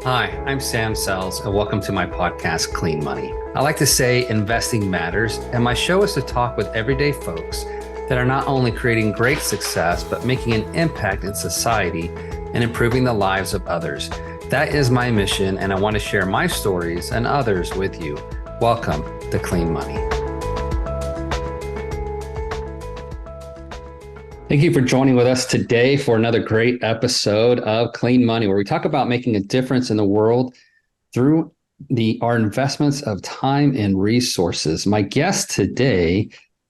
Hi, I'm Sam Sells, and welcome to my podcast, Clean Money. I like to say investing matters, and my show is to talk with everyday folks that are not only creating great success, but making an impact in society and improving the lives of others. That is my mission, and I want to share my stories and others with you. Welcome to Clean Money. Thank you for joining with us today for another great episode of Clean Money, where we talk about making a difference in the world through our investments of time and resources. My guest today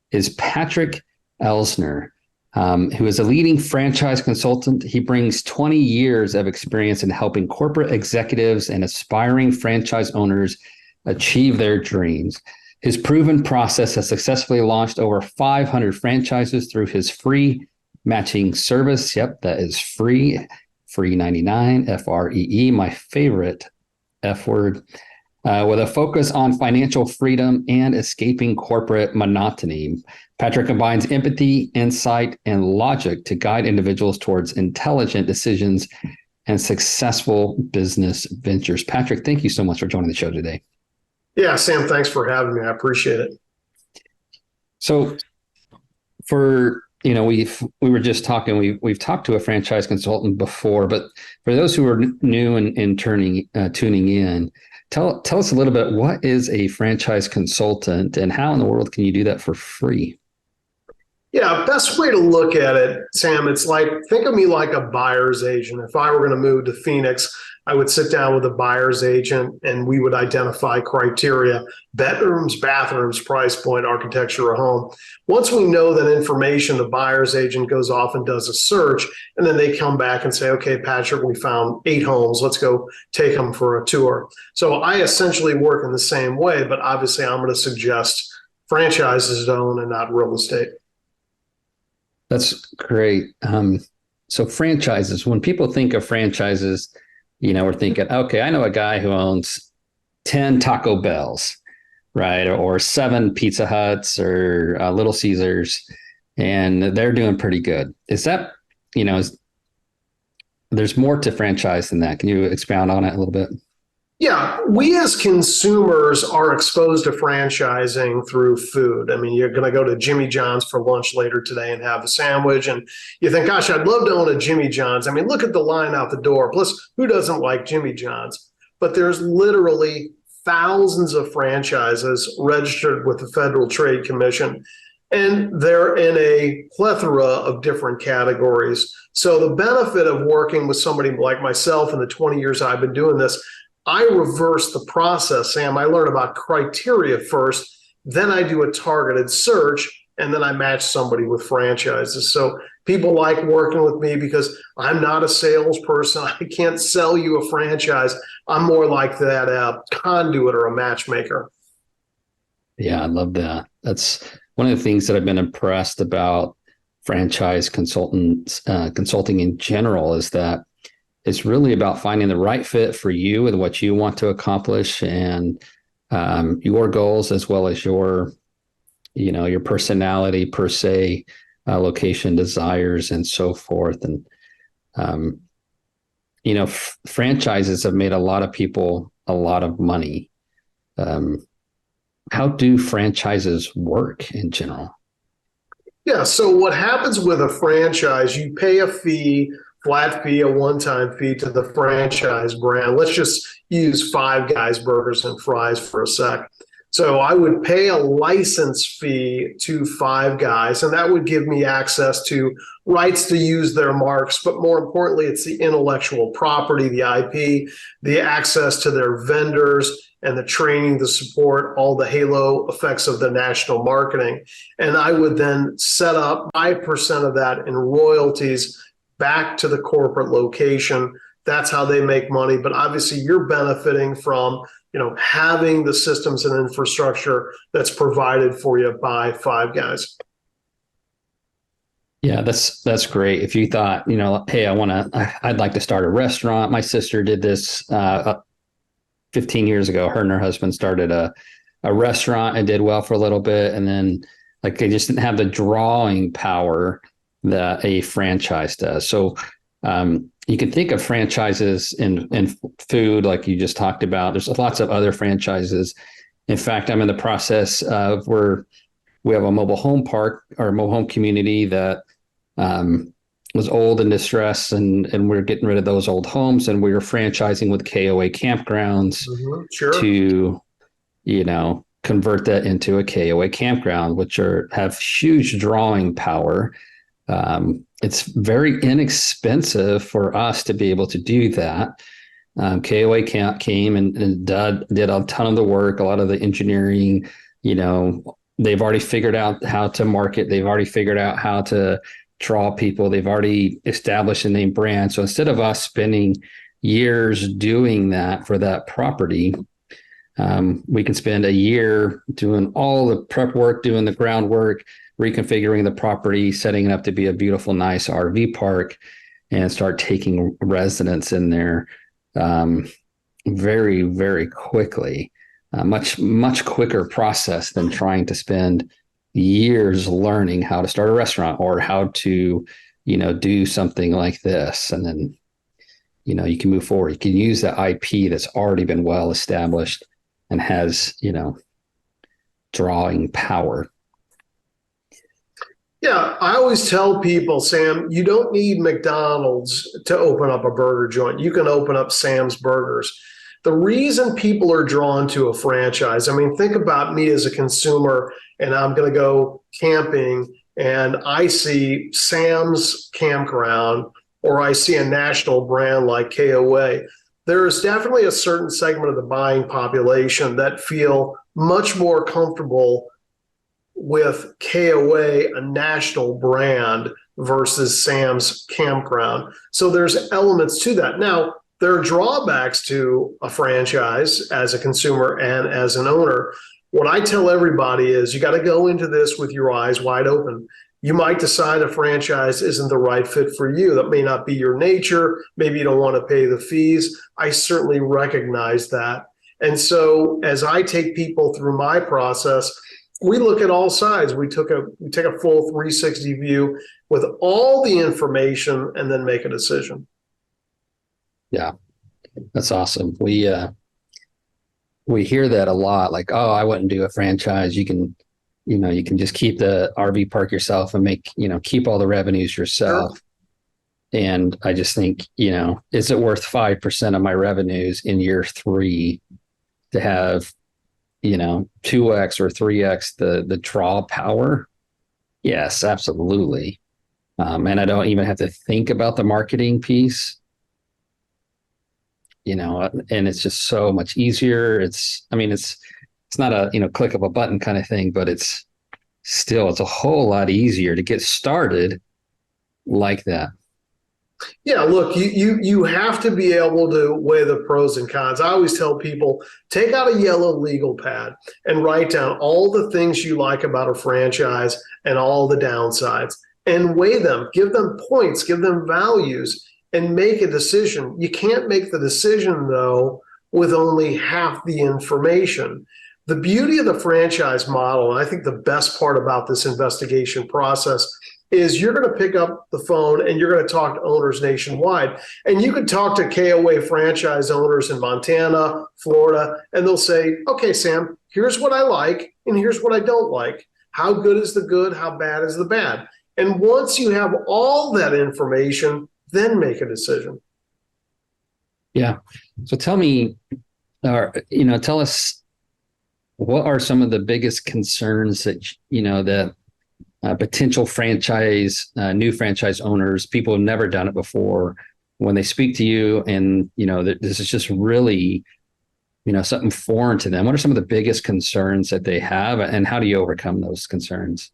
is Patrick Elsner, who is a leading franchise consultant. He brings 20 years of experience in helping corporate executives and aspiring franchise owners achieve their dreams. His proven process has successfully launched over 500 franchises through his free matching service. Yep, that is free 99, Free, my favorite F word, with a focus on financial freedom and escaping corporate monotony. Patrick combines empathy, insight, and logic to guide individuals towards intelligent decisions and successful business ventures. Patrick, thank you so much for joining the show today. Yeah, Sam, thanks for having me. I appreciate it. So we were just talking, we've talked to a franchise consultant before, but for those who are new and tuning in, tell us a little bit, what is a franchise consultant and how in the world can you do that for free? Yeah, best way to look at it, Sam, it's like, think of me like a buyer's agent. If I were going to move to Phoenix, I would sit down with a buyer's agent and we would identify criteria: bedrooms, bathrooms, price point, architecture of home. Once we know that information, the buyer's agent goes off and does a search, and then they come back and say, okay, Patrick, we found 8 homes. Let's go take them for a tour. So I essentially work in the same way, but obviously I'm going to suggest franchises to own and not real estate. That's great. So franchises, when people think of franchises, we're thinking, okay, I know a guy who owns 10 Taco Bells, right? Or 7 Pizza Huts or Little Caesars, and they're doing pretty good. Is that, there's more to franchise than that. Can you expound on it a little bit? Yeah, we as consumers are exposed to franchising through food. I mean, you're going to go to Jimmy John's for lunch later today and have a sandwich, and you think, gosh, I'd love to own a Jimmy John's. I mean, look at the line out the door. Plus, who doesn't like Jimmy John's? But there's literally thousands of franchises registered with the Federal Trade Commission, and they're in a plethora of different categories. So the benefit of working with somebody like myself in the 20 years I've been doing this, I reverse the process, Sam. I learn about criteria first, then I do a targeted search, and then I match somebody with franchises. So people like working with me because I'm not a salesperson. I can't sell you a franchise. I'm more like that conduit or a matchmaker. Yeah, I love that. That's one of the things that I've been impressed about franchise consulting in general, is that it's really about finding the right fit for you and what you want to accomplish, and your goals, as well as your personality per se, location desires, and so forth. And franchises have made a lot of people a lot of money. How do franchises work in general? Yeah. So what happens with a franchise? You pay a fee. Flat fee, a one-time fee to the franchise brand. Let's just use Five Guys Burgers and Fries for a sec. So I would pay a license fee to Five Guys, and that would give me access to rights to use their marks. But more importantly, it's the intellectual property, the IP, the access to their vendors, and the training, the support, all the halo effects of the national marketing. And I would then set up 5% of that in royalties back to the corporate location. That's how they make money. But obviously you're benefiting from, having the systems and infrastructure that's provided for you by Five Guys. Yeah, that's great. If you thought, hey, I'd like to start a restaurant. My sister did this 15 years ago. Her and her husband started a restaurant and did well for a little bit. And then they just didn't have the drawing power that a franchise does. So you can think of franchises in food, like you just talked about. There's lots of other franchises. In fact, I'm in the process of we have a mobile home park or a mobile home community that was old and distressed, and we're getting rid of those old homes, and we were franchising with KOA campgrounds Sure. to, convert that into a KOA campground, which have huge drawing power. It's very inexpensive for us to be able to do that. KOA came and did a ton of the work, a lot of the engineering. They've already figured out how to market. They've already figured out how to draw people. They've already established a name brand. So instead of us spending years doing that for that property, we can spend a year doing all the prep work, doing the groundwork, reconfiguring the property, setting it up to be a beautiful, nice RV park, and start taking residents in there very, very quickly. Much quicker process than trying to spend years learning how to start a restaurant or how to, do something like this. And then, you can move forward. You can use the IP that's already been well established and has, drawing power. Yeah, I always tell people, Sam, you don't need McDonald's to open up a burger joint. You can open up Sam's Burgers. The reason people are drawn to a franchise, think about me as a consumer, and I'm going to go camping and I see Sam's Campground or I see a national brand like KOA. There is definitely a certain segment of the buying population that feel much more comfortable with KOA, a national brand, versus Sam's Campground. So there's elements to that. Now, there are drawbacks to a franchise as a consumer and as an owner. What I tell everybody is you got to go into this with your eyes wide open. You might decide a franchise isn't the right fit for you. That may not be your nature. Maybe you don't want to pay the fees. I certainly recognize that. And so as I take people through my process, we look at all sides. We take a full 360 view with all the information and then make a decision. Yeah, that's awesome. We hear that a lot. Like, oh, I wouldn't do a franchise. You can just keep the RV park yourself and keep all the revenues yourself. Sure. And I just think, is it worth 5% of my revenues in year 3 to have 2x or 3x the draw power? Yes, absolutely. And I don't even have to think about the marketing piece, and it's just so much easier. It's not a, click of a button kind of thing, but it's a whole lot easier to get started like that. Yeah, look, you have to be able to weigh the pros and cons. I always tell people, take out a yellow legal pad and write down all the things you like about a franchise and all the downsides and weigh them, give them points, give them values, and make a decision. You can't make the decision, though, with only half the information. The beauty of the franchise model, and I think the best part about this investigation process, is you're going to pick up the phone and you're going to talk to owners nationwide. And you can talk to KOA franchise owners in Montana, Florida, and they'll say, okay, Sam, here's what I like and here's what I don't like. How good is the good? How bad is the bad? And once you have all that information, then make a decision. Yeah. So tell me, tell us, what are some of the biggest concerns that, that potential new franchise owners, people who've never done it before, when they speak to you and, this is just really, something foreign to them? What are some of the biggest concerns that they have, and how do you overcome those concerns?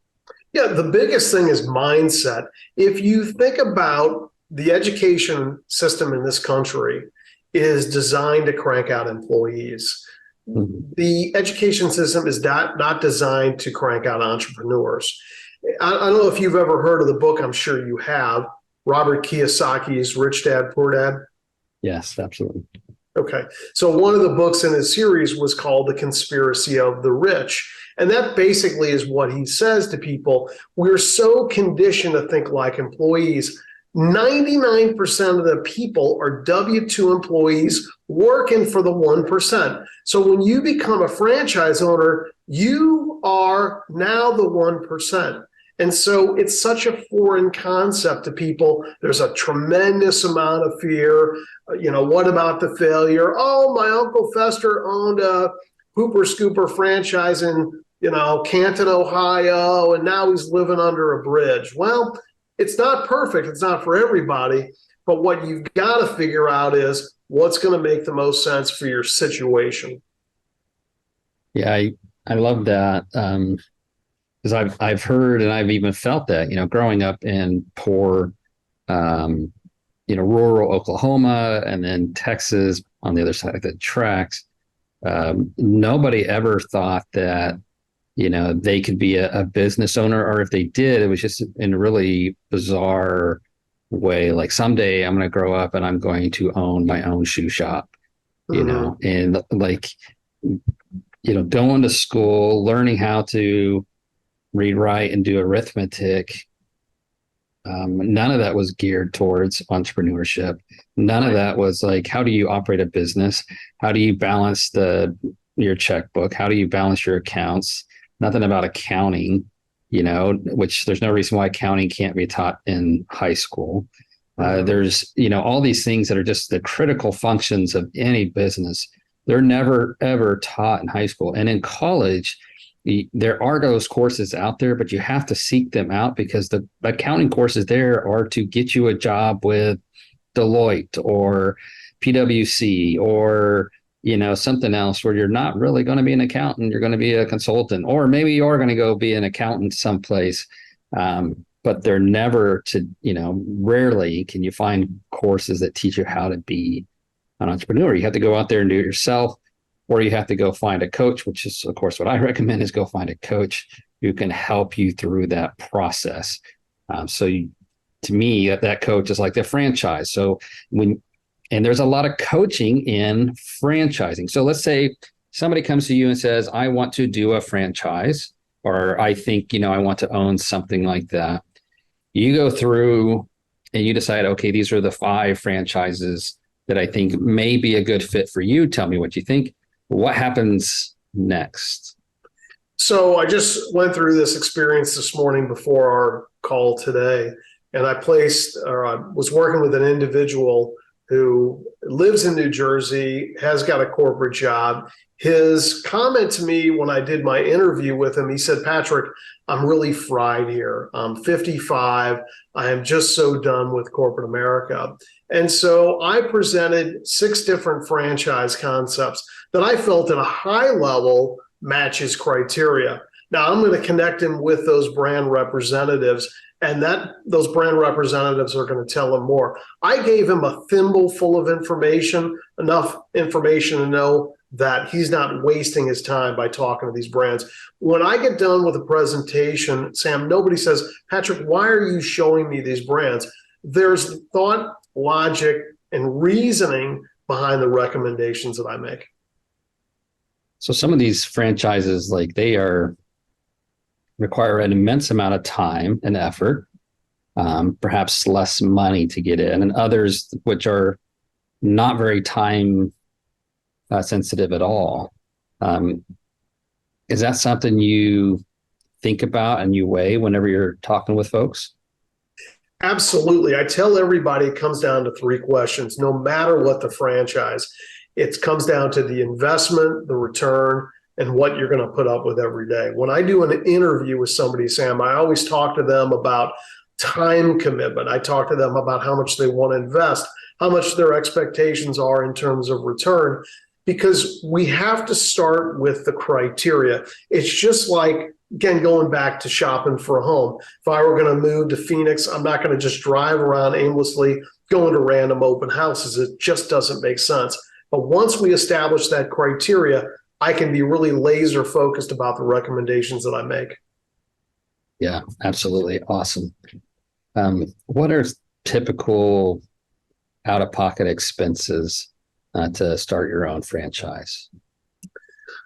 Yeah, the biggest thing is mindset. If you think about the education system in this country is designed to crank out employees. Mm-hmm. The education system is not designed to crank out entrepreneurs. I don't know if you've ever heard of the book. I'm sure you have. Robert Kiyosaki's Rich Dad, Poor Dad. Yes, absolutely. Okay. So one of the books in his series was called The Conspiracy of the Rich. And that basically is what he says to people. We're so conditioned to think like employees. 99% of the people are W-2 employees working for the 1%. So when you become a franchise owner, you are now the 1%. And so it's such a foreign concept to people. There's a tremendous amount of fear. What about the failure? Oh, my Uncle Fester owned a Hooper Scooper franchise in, Canton, Ohio, and now he's living under a bridge. Well, it's not perfect. It's not for everybody. But what you've got to figure out is what's going to make the most sense for your situation. Yeah, I love that. Because I've heard and I've even felt that, growing up in poor, rural Oklahoma and then Texas on the other side of the tracks, nobody ever thought that, they could be a business owner, or if they did, it was just in a really bizarre way. Like someday I'm going to grow up and I'm going to own my own shoe shop, and like, going to school, learning how to read, write, and do arithmetic. None of that was geared towards entrepreneurship. None of that was like, how do you operate a business? How do you balance your checkbook? How do you balance your accounts? Nothing about accounting, which there's no reason why accounting can't be taught in high school. There's, all these things that are just the critical functions of any business. They're never, ever taught in high school. And in college, there are those courses out there, but you have to seek them out because the accounting courses there are to get you a job with Deloitte or PwC or, something else where you're not really going to be an accountant. You're going to be a consultant, or maybe you are going to go be an accountant someplace. But they're never rarely can you find courses that teach you how to be an entrepreneur. You have to go out there and do it yourself. Or you have to go find a coach, which is, of course, what I recommend is go find a coach who can help you through that process. To me, that coach is like the franchise. So and there's a lot of coaching in franchising. So let's say somebody comes to you and says, I want to do a franchise, or I think, I want to own something like that. You go through and you decide, okay, these are the 5 franchises that I think may be a good fit for you. Tell me what you think. What happens next? So I just went through this experience this morning before our call today, and I was working with an individual who lives in New Jersey, has got a corporate job. His comment to me when I did my interview with him, he said, Patrick, I'm really fried here. I'm 55. I am just so done with corporate America. And so I presented 6 different franchise concepts that I felt at a high level match his criteria. Now I'm going to connect him with those brand representatives, and those brand representatives are going to tell him more. I gave him a thimble full of information, enough information to know that he's not wasting his time by talking to these brands. When I get done with a presentation, Sam, nobody says, Patrick, why are you showing me these brands? There's thought, logic, and reasoning behind the recommendations that I make. So some of these franchises, like they require an immense amount of time and effort, perhaps less money to get in, and others which are not very time sensitive at all. Is that something you think about and you weigh whenever you're talking with folks? Absolutely. I tell everybody it comes down to 3 questions, no matter what the franchise. It comes down to the investment, the return, and what you're going to put up with every day. When I do an interview with somebody, Sam, I always talk to them about time commitment. I talk to them about how much they want to invest, how much their expectations are in terms of return, because we have to start with the criteria. It's just like, again, going back to shopping for a home. If I were going to move to Phoenix, I'm not going to just drive around aimlessly going to random open houses. It just doesn't make sense. But once we establish that criteria, I can be really laser focused about the recommendations that I make. Yeah, absolutely. Awesome. What are typical out-of-pocket expenses to start your own franchise?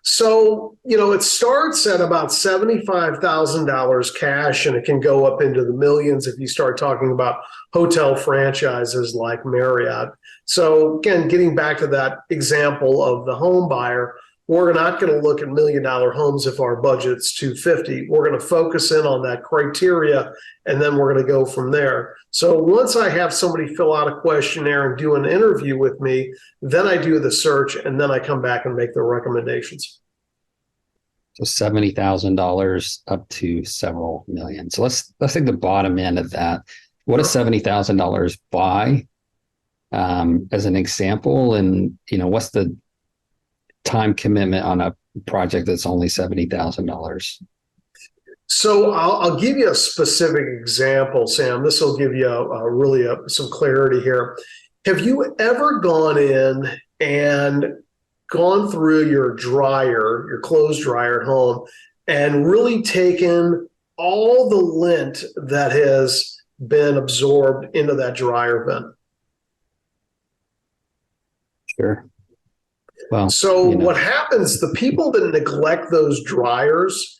So, it starts at about $75,000 cash, and it can go up into the millions if you start talking about hotel franchises like Marriott. So, again, getting back to that example of the home buyer, we're not going to look at $1 million homes if our budget's 250. We're going to focus in on that criteria, and then we're going to go from there. So once I have somebody fill out a questionnaire and do an interview with me, then I do the search, and then I come back and make the recommendations. So $70,000 up to several million. So let's take the bottom end of that. What does $70,000 buy, as an example? And what's the time commitment on a project that's only $70,000? So I'll give you a specific example, Sam. This will give you some clarity here. Have you ever gone in and gone through your dryer, your clothes dryer at home, and really taken all the lint that has been absorbed into that dryer vent? Sure. Well, so what happens, the people that neglect those dryers,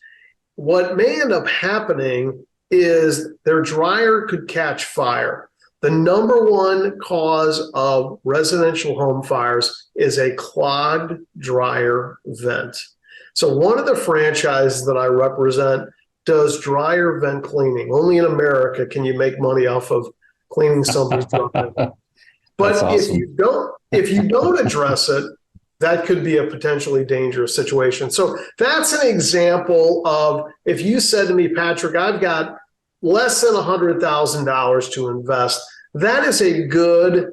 what may end up happening is their dryer could catch fire. The number one cause of residential home fires is a clogged dryer vent. So one of the franchises that I represent does dryer vent cleaning. Only in America can you make money off of cleaning somebody's dryer. But awesome. if you don't address it, that could be a potentially dangerous situation. So that's an example of, if you said to me, Patrick, I've got less than $100,000 to invest, that is a good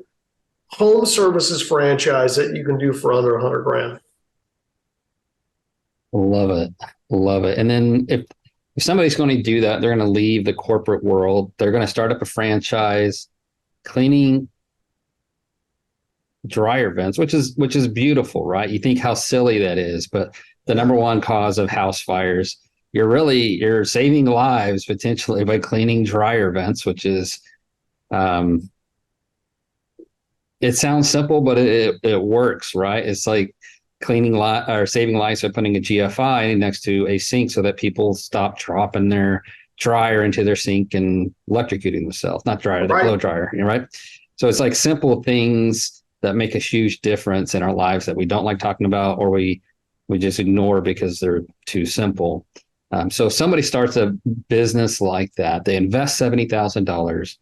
home services franchise that you can do for under 100 grand. Love it. Love it. And then if somebody's going to do that, they're going to leave the corporate world. They're going to start up a franchise cleaning dryer vents, which is beautiful, right? You think how silly that is, but the number one cause of house fires, you're saving lives potentially by cleaning dryer vents, which is, it sounds simple, but it works, right? It's like cleaning or saving lives by putting a GFI next to a sink so that people stop dropping their dryer into their sink and electrocuting themselves. Not dryer, the blow dryer, right? So it's like simple things that make a huge difference in our lives that we don't like talking about, or we just ignore because they're too simple. So if somebody starts a business like that, they invest $70,000,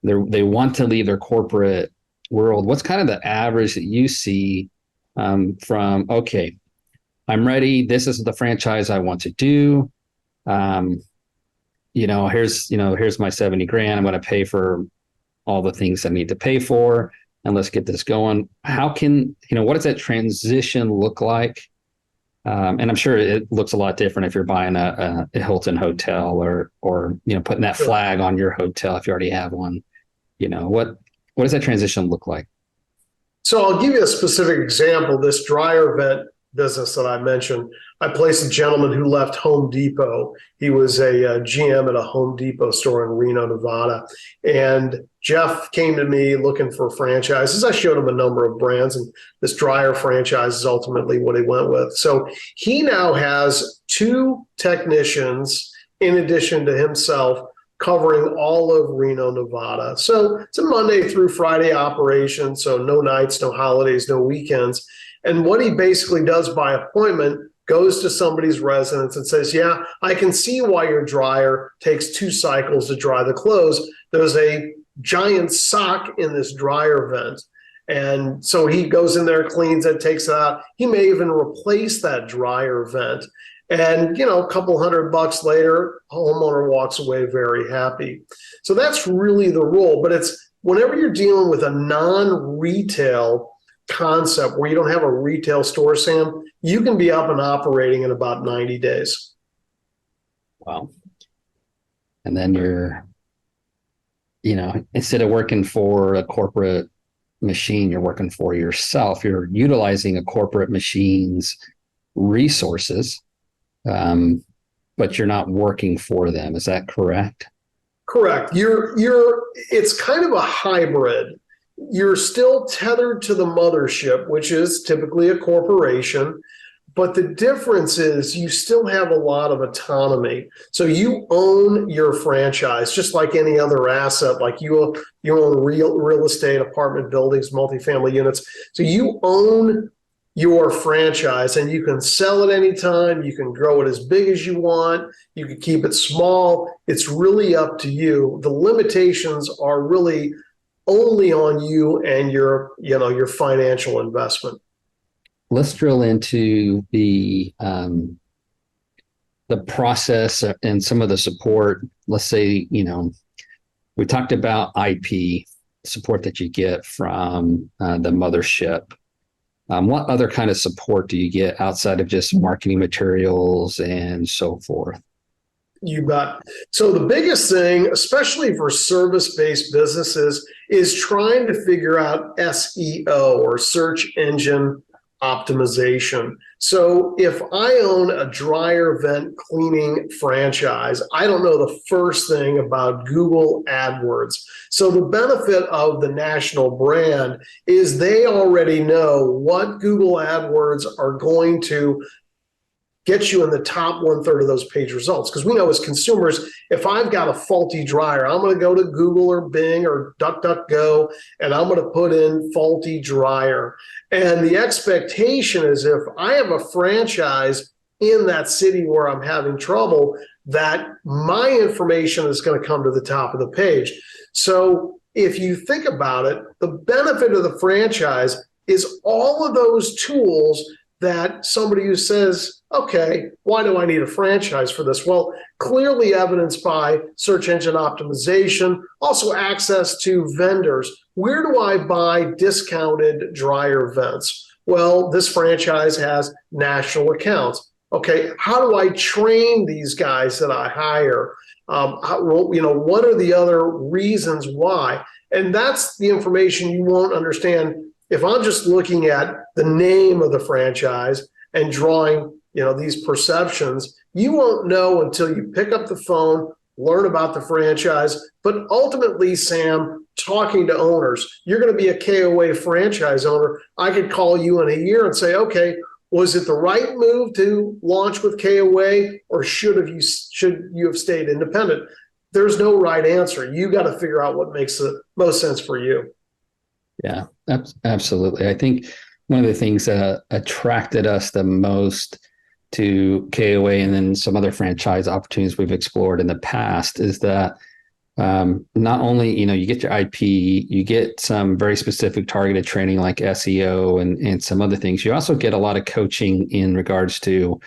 they want to leave their corporate world. What's kind of the average that you see from, okay, I'm ready, this is the franchise I want to do. Here's my 70 grand. I'm going to pay for all the things I need to pay for, and let's get this going. How can, what does that transition look like? And I'm sure it looks a lot different if you're buying a Hilton hotel or putting that flag on your hotel if you already have one. What does that transition look like? So I'll give you a specific example. This dryer vent business that I mentioned, I placed a gentleman who left Home Depot. He was a GM at a Home Depot store in Reno, Nevada. And Jeff came to me looking for franchises. I showed him a number of brands, and this dryer franchise is ultimately what he went with. So he now has 2 technicians in addition to himself covering all of Reno, Nevada. So it's a Monday through Friday operation. So no nights, no holidays, no weekends. And what he basically does by appointment, goes to somebody's residence and says, yeah, I can see why your dryer takes 2 cycles to dry the clothes. There's a giant sock in this dryer vent. And so he goes in there, cleans it, takes it out. He may even replace that dryer vent. And, a couple $100 later, a homeowner walks away very happy. So that's really the rule. But it's whenever you're dealing with a non-retail concept where you don't have a retail store, Sam, you can be up and operating in about 90 days. Wow. And then you're, instead of working for a corporate machine, you're working for yourself. You're utilizing a corporate machine's resources, but you're not working for them. Is that correct? Correct. It's kind of a hybrid. You're still tethered to the mothership, which is typically a corporation, But the difference is you still have a lot of autonomy. So you own your franchise, just like any other asset, like you own real estate, apartment buildings, multifamily units. So you own your franchise and you can sell it anytime. You can grow it as big as you want. You can keep it small. It's really up to you. The limitations are really only on you and your financial investment. Let's drill into the process and some of the support. Let's say, we talked about IP support that you get from the mothership. What other kind of support do you get outside of just marketing materials and so forth? You bet. So the biggest thing, especially for service-based businesses, is trying to figure out SEO, or search engine optimization. So if I own a dryer vent cleaning franchise, I don't know the first thing about Google AdWords. So the benefit of the national brand is they already know what Google AdWords are going to get you in the top 1/3 of those page results. Because we know as consumers, if I've got a faulty dryer, I'm going to go to Google or Bing or DuckDuckGo, and I'm going to put in faulty dryer. And the expectation is if I have a franchise in that city where I'm having trouble, that my information is going to come to the top of the page. So if you think about it, the benefit of the franchise is all of those tools that somebody who says, okay, why do I need a franchise for this? Well, clearly evidenced by search engine optimization, also access to vendors. Where do I buy discounted dryer vents? Well, this franchise has national accounts. Okay, how do I train these guys that I hire? What are the other reasons why? And that's the information you won't understand if I'm just looking at the name of the franchise and drawing, these perceptions. You won't know until you pick up the phone, learn about the franchise. But ultimately, Sam, talking to owners, you're going to be a KOA franchise owner. I could call you in a year and say, okay, was it the right move to launch with KOA, or should you have stayed independent? There's no right answer. You got to figure out what makes the most sense for you. Yeah, absolutely. I think one of the things that attracted us the most to KOA and then some other franchise opportunities we've explored in the past is that not only, you get your IP, you get some very specific targeted training like SEO and some other things. You also get a lot of coaching in regards to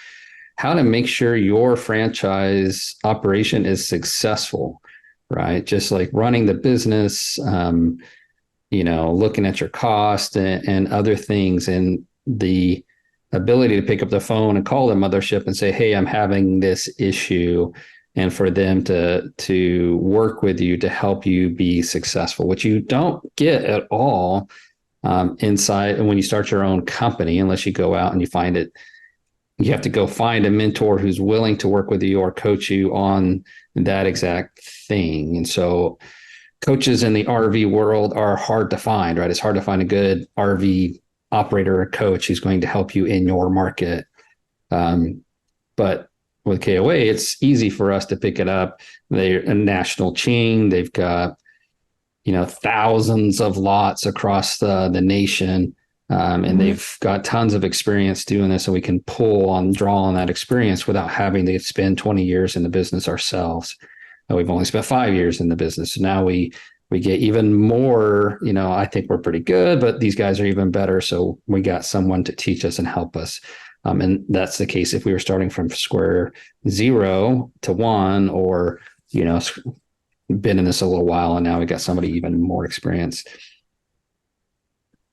how to make sure your franchise operation is successful, right? Just like running the business, looking at your cost and other things, and the ability to pick up the phone and call the mothership and say, hey, I'm having this issue, and for them to work with you to help you be successful, which you don't get at all inside when you start your own company, unless you go out and you find it. You have to go find a mentor who's willing to work with you or coach you on that exact thing. And so coaches in the RV world are hard to find, right? It's hard to find a good RV operator or coach who's going to help you in your market. But with KOA, it's easy for us to pick it up. They're a national chain. They've got, thousands of lots across the nation. And they've got tons of experience doing this, and we can draw on that experience without having to spend 20 years in the business ourselves. We've only spent 5 years in the business. So now we get even more, I think we're pretty good, but these guys are even better. So we got someone to teach us and help us. And that's the case if we were starting from square 0 to 1, or, been in this a little while and now we got somebody even more experienced.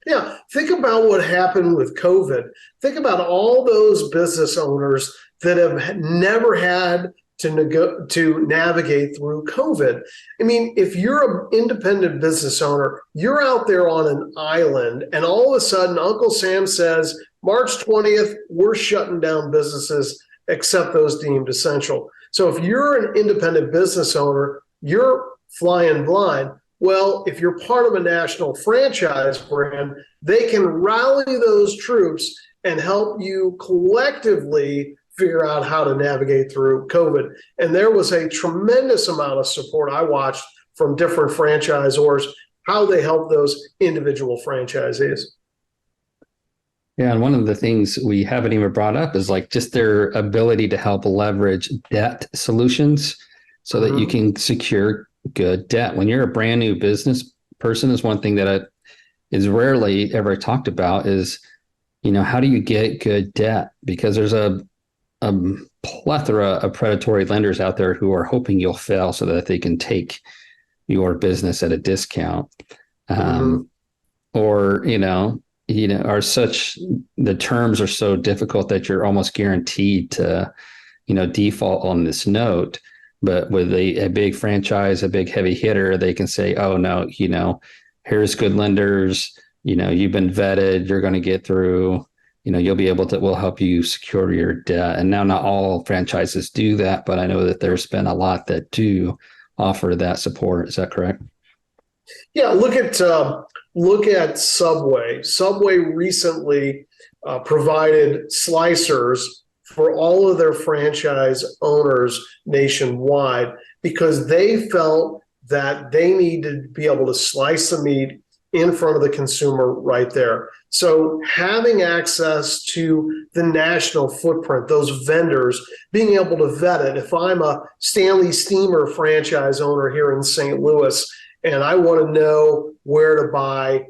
Yeah, think about what happened with COVID. Think about all those business owners that have never had to navigate through COVID. I mean, if you're an independent business owner, you're out there on an island, and all of a sudden Uncle Sam says, March 20th, we're shutting down businesses except those deemed essential. So if you're an independent business owner, you're flying blind. Well, if you're part of a national franchise brand, they can rally those troops and help you collectively figure out how to navigate through COVID. And there was a tremendous amount of support I watched from different franchisors, how they help those individual franchisees. Yeah, and one of the things we haven't even brought up is like just their ability to help leverage debt solutions so that you can secure good debt. When you're a brand new business person, is one thing that is rarely ever talked about is, how do you get good debt? Because there's a plethora of predatory lenders out there who are hoping you'll fail so that they can take your business at a discount. Or, are such, the terms are so difficult that you're almost guaranteed to, default on this note. But with a big franchise, a big heavy hitter, they can say, oh, no, here's good lenders, you've been vetted, you're going to get through, you'll be able to, we'll help you secure your debt. And now not all franchises do that, but I know that there's been a lot that do offer that support. Is that correct? Yeah, look at Subway. Subway recently provided slicers for all of their franchise owners nationwide because they felt that they needed to be able to slice the meat in front of the consumer right there. So having access to the national footprint, those vendors, being able to vet it. If I'm a Stanley Steamer franchise owner here in St. Louis and I want to know where to buy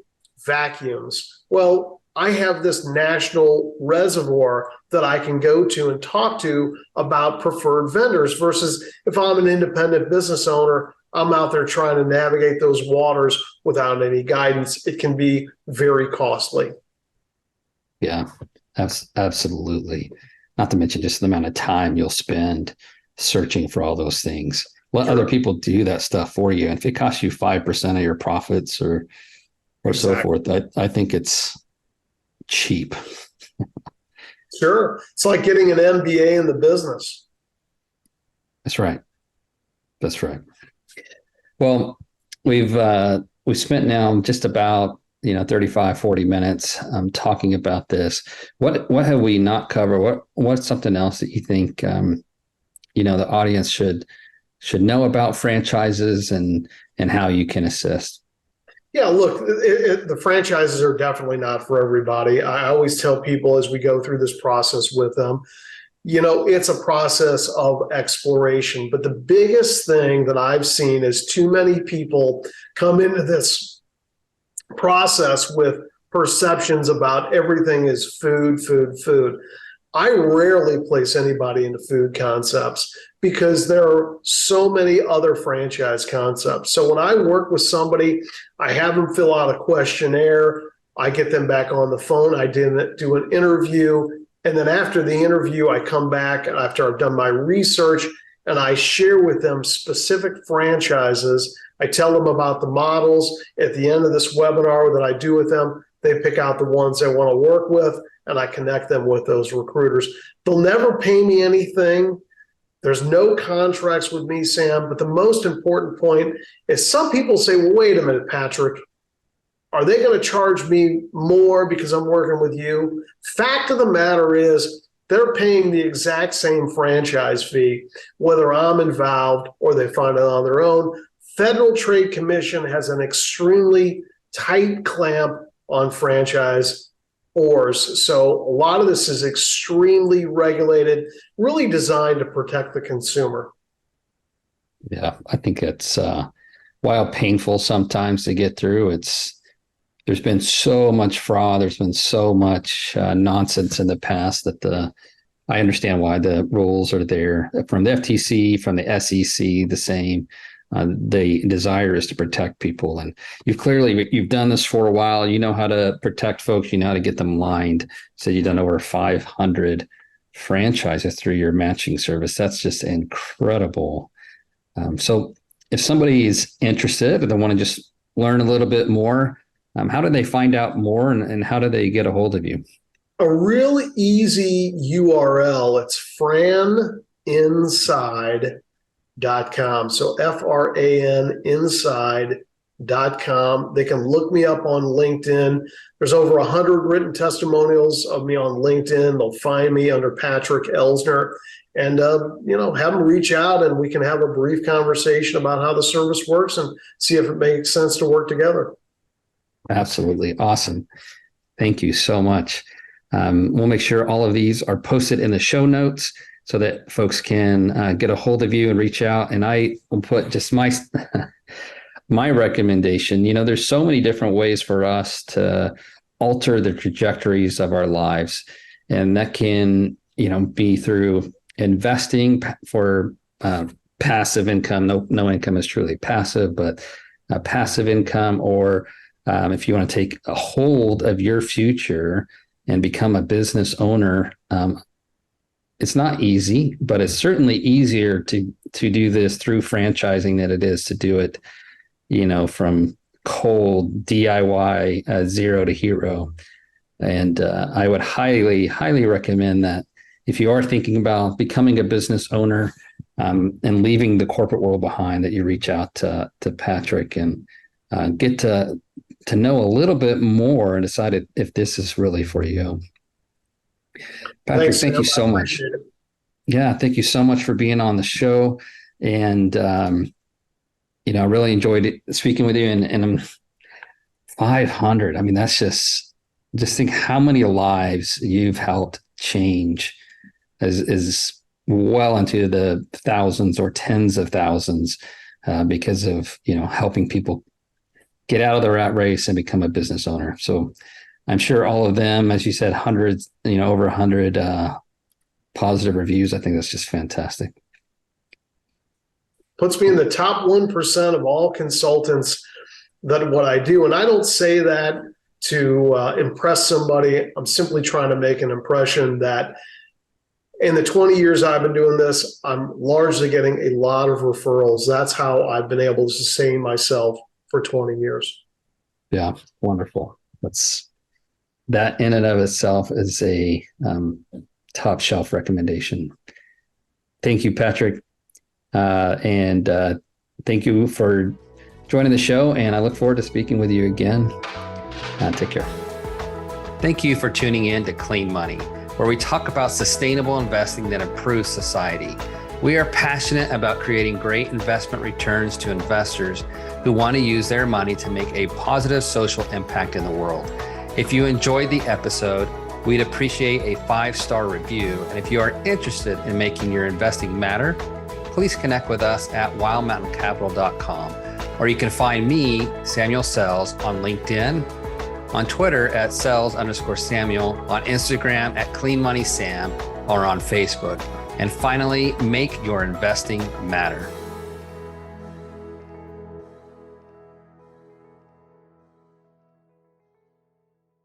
vacuums, well, I have this national reservoir that I can go to and talk to about preferred vendors versus if I'm an independent business owner, I'm out there trying to navigate those waters without any guidance. It can be very costly. Yeah, absolutely. Not to mention just the amount of time you'll spend searching for all those things. Let other people do that stuff for you. And if it costs you 5% of your profits or so forth, I think it's cheap. Sure. It's like getting an MBA in the business. That's right. Well, we've spent now just about 35, 40 minutes talking about this. What have we not covered? What's something else that you think the audience should know about franchises and how you can assist? Yeah, look, the franchises are definitely not for everybody. I always tell people as we go through this process with them, it's a process of exploration. But the biggest thing that I've seen is too many people come into this process with perceptions about everything is food. I rarely place anybody into food concepts because there are so many other franchise concepts. So when I work with somebody, I have them fill out a questionnaire. I get them back on the phone. I do an interview. And then after the interview, I come back after I've done my research and I share with them specific franchises. I tell them about the models. At the end of this webinar that I do with them, they pick out the ones they want to work with, and I connect them with those recruiters. They'll never pay me anything. There's no contracts with me, Sam. But the most important point is some people say, well, wait a minute, Patrick, are they going to charge me more because I'm working with you? Fact of the matter is they're paying the exact same franchise fee, whether I'm involved or they find it on their own. Federal Trade Commission has an extremely tight clamp on franchise ors. So a lot of this is extremely regulated, really designed to protect the consumer. Yeah, I think it's while painful sometimes to get through, there's been so much fraud. There's been so much nonsense in the past that I understand why the rules are there from the FTC, from the SEC, the same. The desire is to protect people, and you've done this for a while. You know how to protect folks. You know how to get them lined. So you've done over 500 franchises through your matching service. That's just incredible. So if somebody is interested and they want to just learn a little bit more, how do they find out more, and how do they get a hold of you? A really easy URL. It's franinside.com. So FRAN inside.com. com. They can look me up on LinkedIn. There's over 100 written testimonials of me on LinkedIn. They'll find me under Patrick Elsner, and have them reach out, and we can have a brief conversation about how the service works and see if it makes sense to work together. Absolutely. Awesome. Thank you so much. We'll make sure all of these are posted in the show notes so that folks can get a hold of you and reach out. And I will put just my my recommendation. There's so many different ways for us to alter the trajectories of our lives. And that can, be through investing for passive income. No income is truly passive, but passive income, or if you want to take a hold of your future and become a business owner. It's not easy, but it's certainly easier to do this through franchising than it is to do it, from cold DIY, zero to hero. And I would highly, highly recommend that if you are thinking about becoming a business owner and leaving the corporate world behind, that you reach out to Patrick and get to know a little bit more and decide if this is really for you. Patrick, thank you so much. Yeah, thank you so much for being on the show. And, I really enjoyed speaking with you. And 500, I mean, that's just think how many lives you've helped change is well into the thousands or tens of thousands because of, helping people get out of the rat race and become a business owner. So I'm sure all of them, as you said, hundreds, over 100 positive reviews. I think that's just fantastic. Puts me in the top 1% of all consultants that what I do. And I don't say that to impress somebody. I'm simply trying to make an impression that in the 20 years I've been doing this, I'm largely getting a lot of referrals. That's how I've been able to sustain myself for 20 years. Yeah, wonderful. That in and of itself is a top shelf recommendation. Thank you, Patrick. And thank you for joining the show. And I look forward to speaking with you again. Take care. Thank you for tuning in to Clean Money, where we talk about sustainable investing that improves society. We are passionate about creating great investment returns to investors who want to use their money to make a positive social impact in the world. If you enjoyed the episode, we'd appreciate a 5-star review. And if you are interested in making your investing matter, please connect with us at wildmountaincapital.com, or you can find me, Samuel Sells, on LinkedIn, on Twitter at Sells_Samuel, on Instagram at Clean Money Sam, or on Facebook. And finally, make your investing matter.